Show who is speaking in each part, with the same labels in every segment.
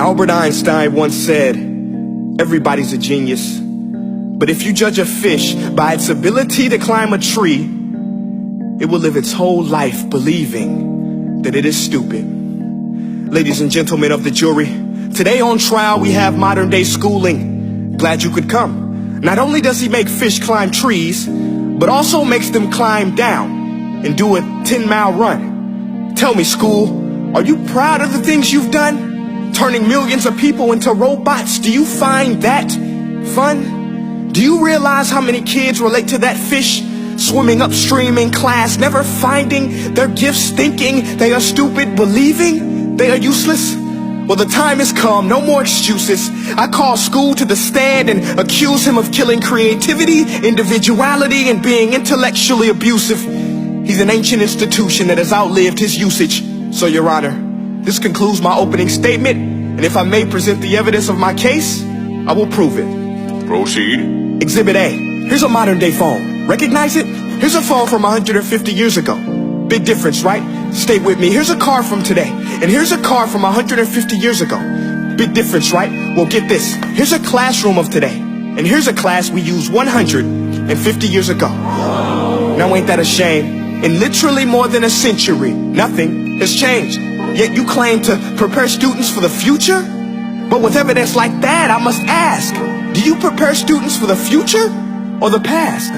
Speaker 1: Albert Einstein once said, everybody's a genius, but if you judge a fish by its ability to climb a tree, it will live its whole life believing that it is stupid. Ladies and gentlemen of the jury, today on trial we have modern day schooling. Glad you could come. Not only does he make fish climb trees, but also makes them climb down and do a 10-mile run. Tell me, school, are you proud of the things you've done? Turning millions of people into robots, do you find that fun? Do you realize how many kids relate to that fish swimming upstream in class, never finding their gifts, thinking they are stupid, believing they are useless? Well, the time has come, no more excuses. I call school to the stand and accuse him of killing creativity, individuality, and being intellectually abusive. He's an ancient institution that has outlived his usage. So, Your Honor, this concludes my opening statement, and if I may present the evidence of my case, I will prove it.
Speaker 2: Proceed.
Speaker 1: Exhibit A. Here's a modern day phone. Recognize it? Here's a phone from 150 years ago. Big difference, right? Stay with me. Here's a car from today, and here's a car from 150 years ago. Big difference, right? Well, get this. Here's a classroom of today, and here's a class we used 150 years ago. Now, ain't that a shame? In literally more than a century, nothing has changed. Yet you claim to prepare students for the future? But with evidence like that, I must ask, do you prepare students for the future or the past?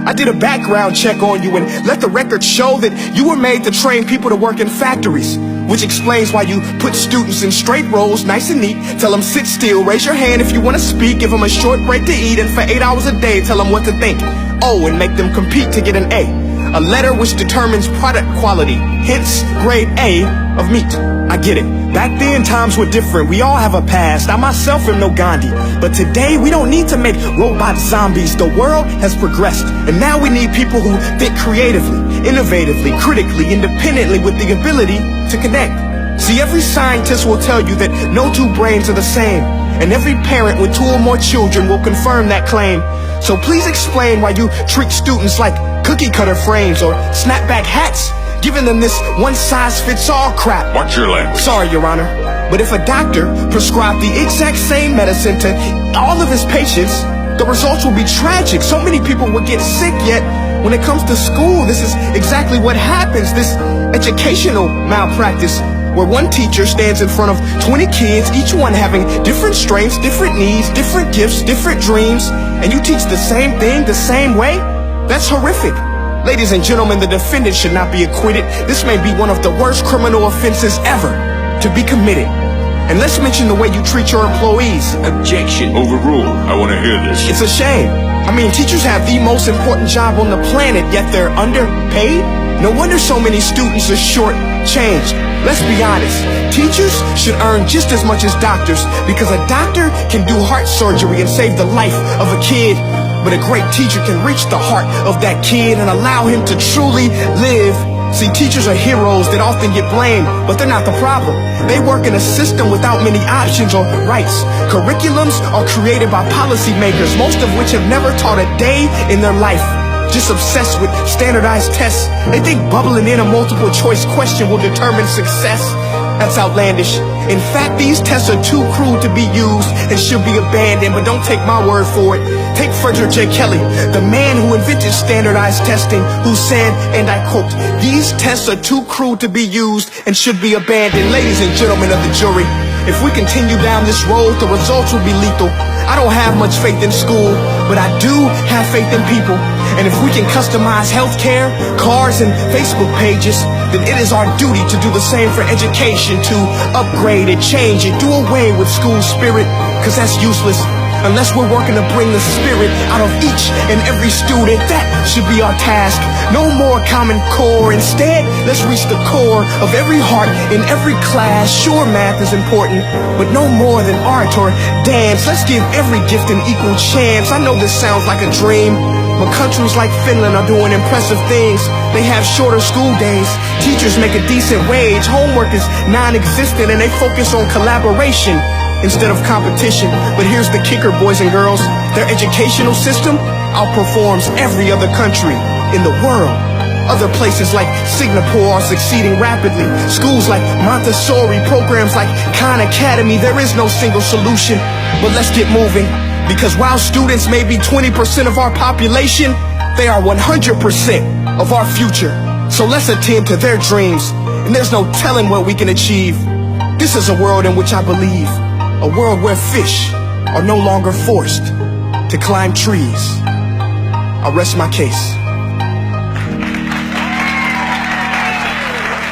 Speaker 1: I did a background check on you and let the record show that you were made to train people to work in factories, which explains why you put students in straight rows, nice and neat, tell them sit still, raise your hand if you want to speak, give them a short break to eat, and for 8 hours a day tell them what to think. Oh, and make them compete to get an A letter which determines product quality, hence grade A of meat. I get it. Back then, times were different. We all have a past. I myself am no Gandhi. But today, we don't need to make robot zombies. The world has progressed. And now we need people who think creatively, innovatively, critically, independently, with the ability to connect. See, every scientist will tell you that no two brains are the same. And every parent with 2 or more children will confirm that claim. So please explain why you treat students like cookie cutter frames or snapback hats, giving them this one-size-fits-all crap.
Speaker 2: Watch your language.
Speaker 1: Sorry, Your Honor, but if a doctor prescribed the exact same medicine to all of his patients, the results will be tragic. So many people will get sick, yet when it comes to school, this is exactly what happens. This educational malpractice, where one teacher stands in front of 20 kids, each one having different strengths, different needs, different gifts, different dreams, and you teach the same thing the same way? That's horrific. Ladies and gentlemen, the defendant should not be acquitted. This may be one of the worst criminal offenses ever to be committed. And let's mention the way you treat your employees.
Speaker 2: Objection. Overruled. I want to hear this.
Speaker 1: It's a shame. I mean, teachers have the most important job on the planet, yet they're underpaid? No wonder so many students are short-changed. Let's be honest. Teachers should earn just as much as doctors, because a doctor can do heart surgery and save the life of a kid. But a great teacher can reach the heart of that kid and allow him to truly live. See, teachers are heroes that often get blamed, but they're not the problem. They work in a system without many options or rights. Curriculums are created by policymakers, most of which have never taught a day in their life. Just obsessed with standardized tests. They think bubbling in a multiple choice question will determine success. That's outlandish. In fact, these tests are too cruel to be used and should be abandoned, but don't take my word for it. Take Frederick J. Kelly, the man who invented standardized testing, who said, and I quote, "These tests are too cruel to be used and should be abandoned." Ladies and gentlemen of the jury, if we continue down this road, the results will be lethal. I don't have much faith in school, but I do have faith in people. And if we can customize healthcare, cars, and Facebook pages, then it is our duty to do the same for education, to upgrade it, change it, do away with school spirit, because that's useless. Unless we're working to bring the spirit out of each and every student, that should be our task. No more Common Core. Instead, let's reach the core of every heart in every class. Sure, math is important, but no more than art or dance. Let's give every gift an equal chance. I know this sounds like a dream, but countries like Finland are doing impressive things. They have shorter school days. Teachers make a decent wage. Homework is non-existent, and they focus on collaboration instead of competition. But here's the kicker, boys and girls. Their educational system outperforms every other country in the world. Other places like Singapore are succeeding rapidly. Schools like Montessori, programs like Khan Academy. There is no single solution, but let's get moving. Because while students may be 20% of our population, they are 100% of our future. So let's attend to their dreams, and there's no telling what we can achieve. This is a world in which I believe, a world where fish are no longer forced to climb trees. I rest my case.